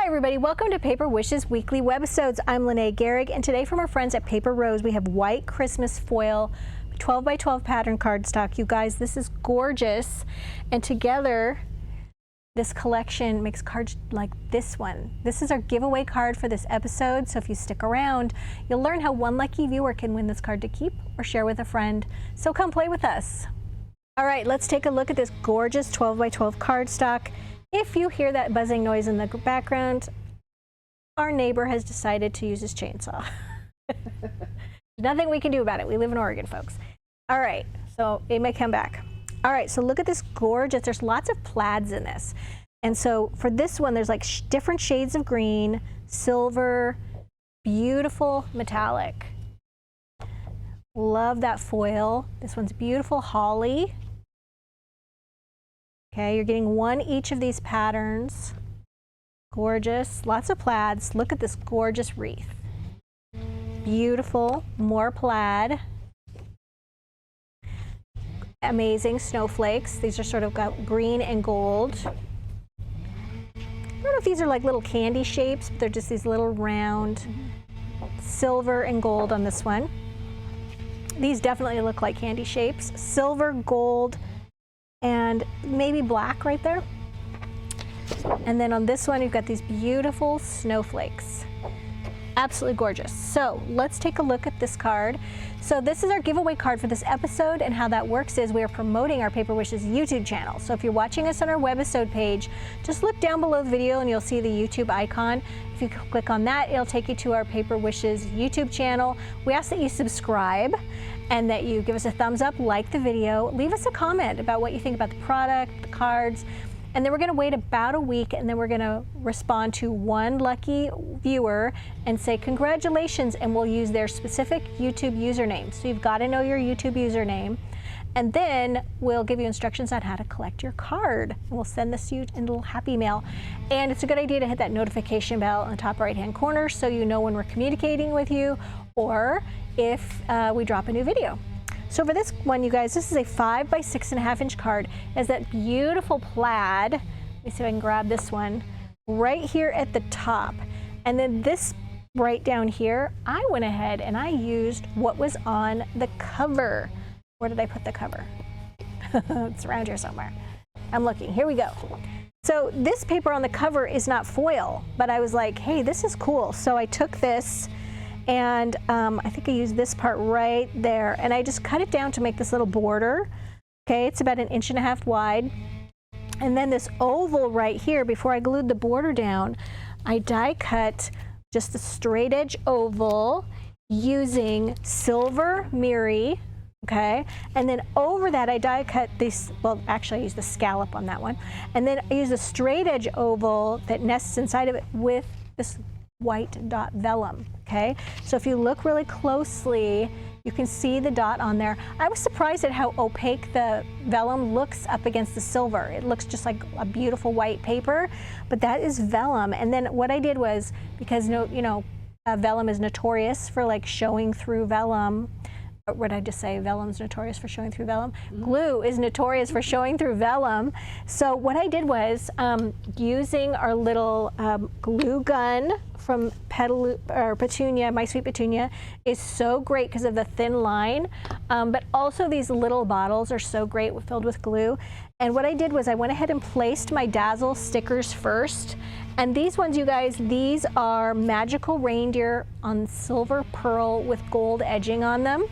Hi everybody, welcome to Paper Wishes Weekly Webisodes. I'm Lene Gehrig, and today from our friends at Paper Rose, we have white Christmas foil 12 by 12 pattern cardstock. You guys, this is gorgeous, and together this collection makes cards like this one. This is our giveaway card for this episode, so if you stick around, you'll learn how one lucky viewer can win this card to keep or share with a friend. So come play with us. All right, let's take a look at this gorgeous 12 by 12 cardstock. If you hear that buzzing noise in the background, our neighbor has decided to use his chainsaw. Nothing we can do about it. We live in Oregon, folks. All right, so it may come back. All right, so look at this gorgeous, there's lots of plaids in this. And so for this one, there's like different shades of green, silver, beautiful metallic. Love that foil. This one's beautiful holly. Okay, you're getting one each of these patterns. Gorgeous, lots of plaids. Look at this gorgeous wreath. Beautiful, more plaid. Amazing snowflakes. These are sort of got green and gold. I don't know if these are like little candy shapes, but they're just these little round silver and gold on this one. These definitely look like candy shapes. Silver, gold, and maybe black right there. And then on this one, you've got these beautiful snowflakes. Absolutely gorgeous. So let's take a look at this card. So this is our giveaway card for this episode, and how that works is we are promoting our Paper Wishes YouTube channel. So if you're watching us on our webisode page, just look down below the video and you'll see the YouTube icon. If you click on that, it'll take you to our Paper Wishes YouTube channel. We ask that you subscribe and that you give us a thumbs up, like the video, leave us a comment about what you think about the product, the cards, and then we're going to wait about a week, and then we're going to respond to one lucky viewer and say congratulations, and we'll use their specific YouTube username. So you've got to know your YouTube username, and then we'll give you instructions on how to collect your card. And we'll send this to you in a little happy mail. And it's a good idea to hit that notification bell on the top right hand corner so you know when we're communicating with you or if we drop a new video. So for this one, you guys, this is a 5 by 6.5 inch card. It has that beautiful plaid. Let me see if I can grab this one right here at the top. And then this right down here, I went ahead and I used what was on the cover. Where did I put the cover? It's around here somewhere. I'm looking. Here we go. So this paper on the cover is not foil, but I was like, hey, this is cool. So I took this, and I think I used this part right there, and I just cut it down to make this little border. Okay, it's about 1.5 inches wide. And then this oval right here, before I glued the border down, I die cut just a straight edge oval using silver Miri. Okay, and then over that I die cut this, well actually I used the scallop on that one, and then I used a straight edge oval that nests inside of it with this white dot vellum. Okay, so if you look really closely, you can see the dot on there. I was surprised at how opaque the vellum looks up against the silver. It looks just like a beautiful white paper, but that is vellum. And then what I did was, because vellum is notorious for like showing through vellum. What did I just say? Vellum's notorious for showing through vellum. Glue is notorious for showing through vellum. So what I did was using our little glue gun from Petunia, My Sweet Petunia, is so great because of the thin line. But also these little bottles are so great filled with glue. And what I did was I went ahead and placed my Dazzle stickers first. And these ones, you guys, these are magical reindeer on silver pearl with gold edging on them.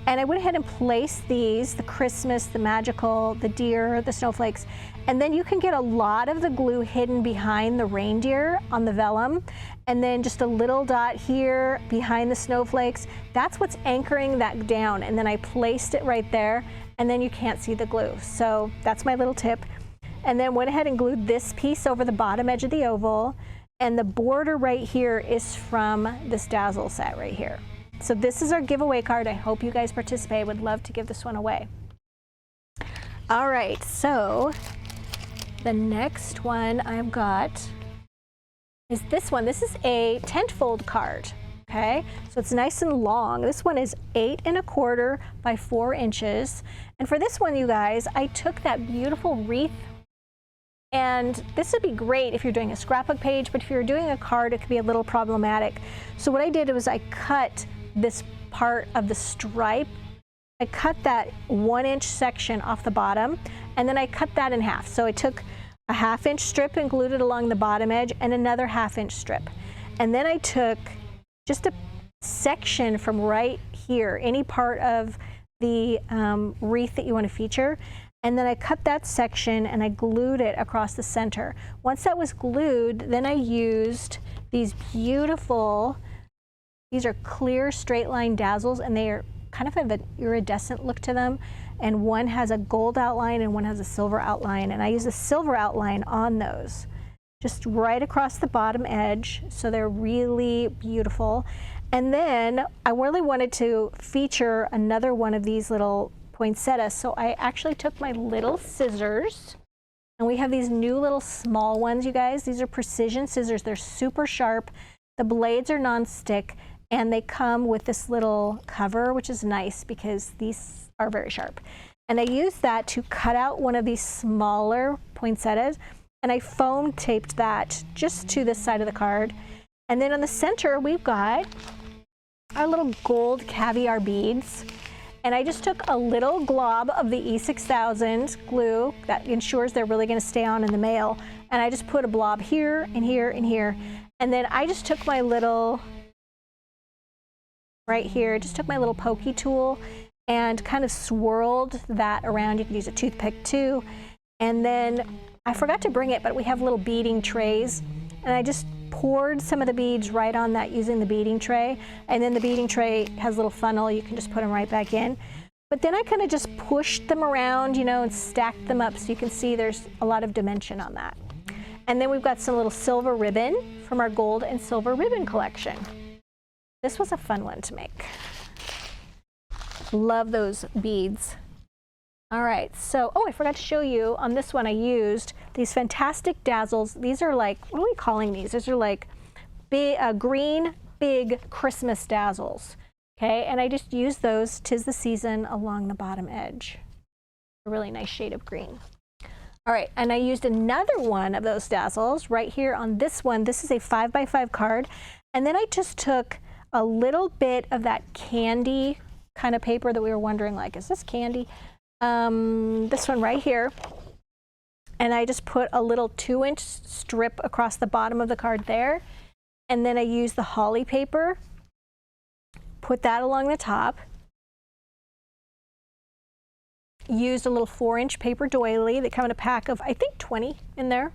And I went ahead and placed these, the Christmas, the magical, the deer, the snowflakes. And then you can get a lot of the glue hidden behind the reindeer on the vellum. And then just a little dot here behind the snowflakes. That's what's anchoring that down. And then I placed it right there, and then you can't see the glue. So that's my little tip. And then went ahead and glued this piece over the bottom edge of the oval. And the border right here is from this Dazzle set right here. So this is our giveaway card. I hope you guys participate. I would love to give this one away. All right, so the next one I've got is this one. This is a tent-fold card, okay? So it's nice and long. This one is 8 1/4 by 4 inches. And for this one, you guys, I took that beautiful wreath And this would be great if you're doing a scrapbook page, but if you're doing a card, it could be a little problematic. So what I did was I cut this part of the stripe. I cut that 1-inch section off the bottom, and then I cut that in half. So I took a 1/2-inch strip and glued it along the bottom edge and another 1/2-inch strip. And then I took just a section from right here, any part of the wreath that you want to feature, and then I cut that section and I glued it across the center. Once that was glued, then I used these beautiful, these are clear straight line dazzles, and they are kind of have an iridescent look to them, and one has a gold outline and one has a silver outline, and I use the silver outline on those just right across the bottom edge, so they're really beautiful. And then I really wanted to feature another one of these little poinsettias, so I actually took my little scissors, and we have these new little small ones, you guys. These are precision scissors. They're super sharp. The blades are non-stick, and they come with this little cover, which is nice because these are very sharp. And I used that to cut out one of these smaller poinsettias, and I foam taped that just to this side of the card. And then on the center, we've got our little gold caviar beads. And I just took a little glob of the E6000 glue that ensures they're really going to stay on in the mail. And I just put a blob here and here and here. And then I just took my little, right here, just took my little pokey tool and kind of swirled that around. You can use a toothpick too. And then I forgot to bring it, but we have little beading trays. And I just poured some of the beads right on that using the beading tray. And then the beading tray has a little funnel. You can just put them right back in. But then I kind of just pushed them around, you know, and stacked them up so you can see there's a lot of dimension on that. And then we've got some little silver ribbon from our gold and silver ribbon collection. This was a fun one to make. Love those beads. All right, so, oh, I forgot to show you, on this one I used these fantastic dazzles. These are like, what are we calling these? These are like big, green, big Christmas dazzles, okay? And I just used those, 'tis the season, along the bottom edge. A really nice shade of green. All right, and I used another one of those dazzles right here on this one. This is a 5x5 card. And then I just took a little bit of that candy kind of paper that we were wondering, like, is this candy? This one right here, and I just put a little 2-inch strip across the bottom of the card there, and then I used the holly paper, put that along the top, used a little 4-inch paper doily. They come in a pack of, I think, 20 in there,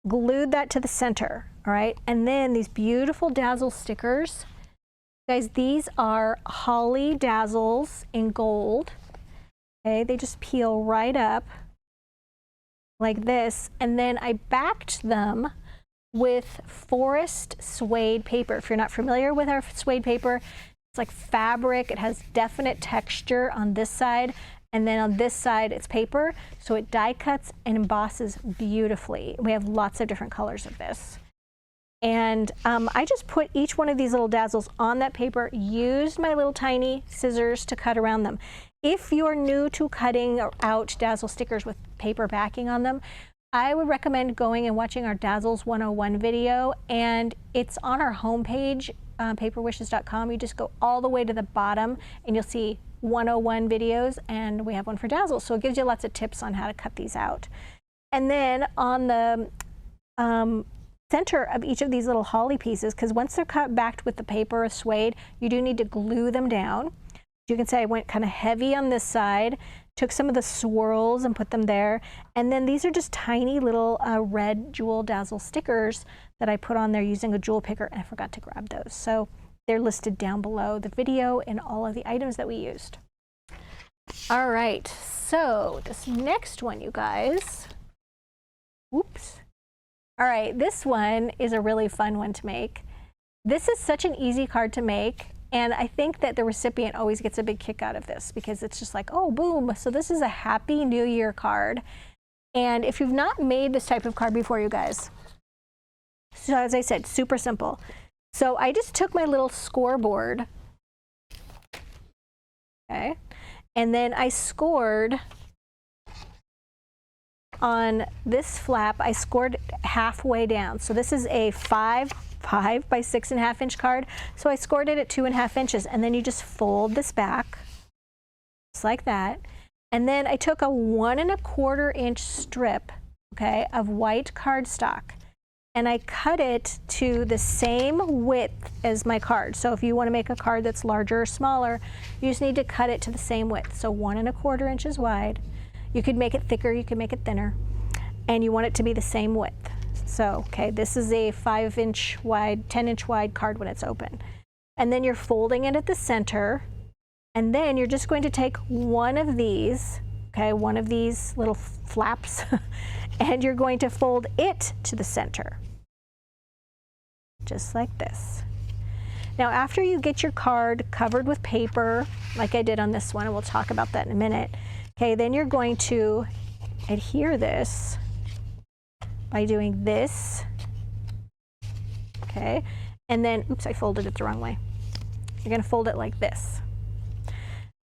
glued that to the center, all right, and then these beautiful dazzle stickers. Guys, these are holly dazzles in gold. Okay, they just peel right up like this, and then I backed them with forest suede paper. If you're not familiar with our suede paper, it's like fabric. It has definite texture on this side, and then on this side it's paper, so it die cuts and embosses beautifully. We have lots of different colors of this. And I just put each one of these little dazzles on that paper, used my little tiny scissors to cut around them. If you're new to cutting out dazzle stickers with paper backing on them, I would recommend going and watching our Dazzles 101 video, and it's on our homepage, paperwishes.com. You just go all the way to the bottom and you'll see 101 videos, and we have one for dazzles. So it gives you lots of tips on how to cut these out. And then on the center of each of these little holly pieces, because once they're cut backed with the paper or suede, you do need to glue them down. You can say I went kind of heavy on this side, took some of the swirls and put them there. And then these are just tiny little red jewel dazzle stickers that I put on there using a jewel picker, and I forgot to grab those. So they're listed down below the video and all of the items that we used. All right, so this next one, you guys, whoops. All right, this one is a really fun one to make. This is such an easy card to make, and I think that the recipient always gets a big kick out of this because it's just like, oh, boom. So this is a Happy New Year card. And if you've not made this type of card before, you guys, so as I said, super simple. So I just took my little scoreboard, okay, and then I scored on this flap, I scored halfway down. So this is a 5 by 6.5 inch card. So I scored it at 2.5 inches, and then you just fold this back, just like that. And then I took a 1.25 inch strip, okay, of white cardstock, and I cut it to the same width as my card. So if you want to make a card that's larger or smaller, you just need to cut it to the same width. So 1.25 inches wide. You could make it thicker, you could make it thinner, and you want it to be the same width. So, okay, this is a 5 inch wide, 10 inch wide card when it's open. And then you're folding it at the center, and then you're just going to take one of these, okay, one of these little flaps, and you're going to fold it to the center, just like this. Now, after you get your card covered with paper, like I did on this one, and we'll talk about that in a minute, okay, then you're going to adhere this by doing this, okay, and then, oops, I folded it the wrong way. You're going to fold it like this.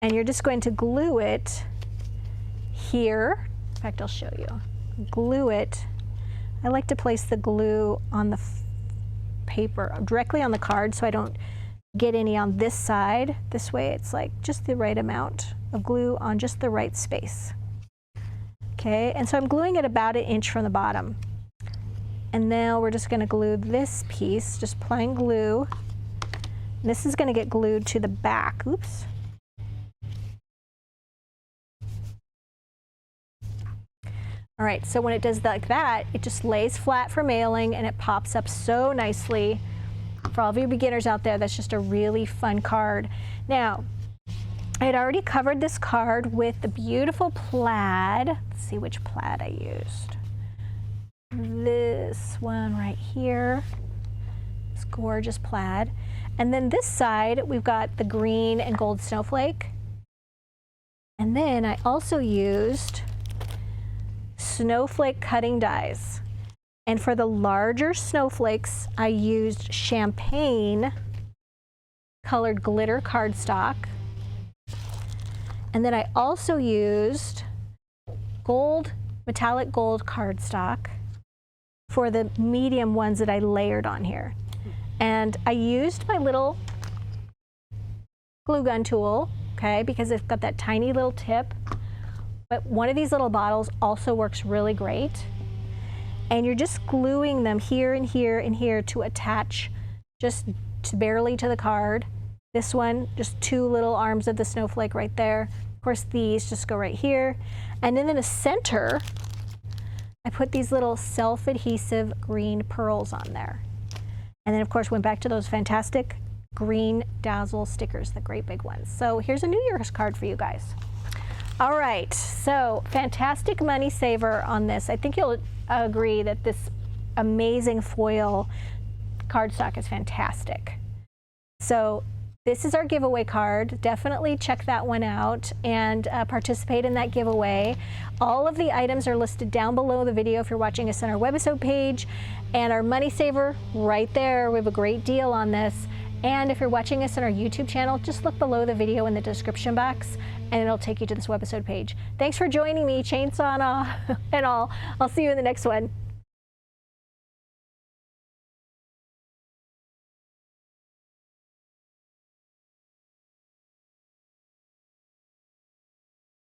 And you're just going to glue it here. In fact, I'll show you. Glue it. I like to place the glue on the paper, directly on the card, so I don't get any on this side. This way it's like just the right amount of glue on just the right space. Okay, and so I'm gluing it about 1 inch from the bottom. And now we're just going to glue this piece, just plain glue. And this is going to get glued to the back. Oops. All right, so when it does like that, it just lays flat for mailing, and it pops up so nicely. For all of you beginners out there, that's just a really fun card. Now, I had already covered this card with the beautiful plaid. Let's see which plaid I used. This one right here. This gorgeous plaid. And then this side, we've got the green and gold snowflake. And then I also used snowflake cutting dies. And for the larger snowflakes, I used champagne colored glitter cardstock. And then I also used gold, metallic gold cardstock for the medium ones that I layered on here. And I used my little glue gun tool, okay, because it's got that tiny little tip. But one of these little bottles also works really great. And you're just gluing them here and here and here to attach just barely to the card. This one, just 2 little arms of the snowflake right there. Of course, these just go right here. And then in the center, I put these little self-adhesive green pearls on there. And then, of course, went back to those fantastic green Dazzle stickers, the great big ones. So here's a New Year's card for you guys. All right, so fantastic money saver on this. I think you'll agree that this amazing foil cardstock is fantastic. So this is our giveaway card. Definitely check that one out and participate in that giveaway. All of the items are listed down below the video if you're watching us on our webisode page, and our money saver right there. We have a great deal on this. And if you're watching us on our YouTube channel, just look below the video in the description box and it'll take you to this webisode page. Thanks for joining me, chainsaw and all. I'll see you in the next one.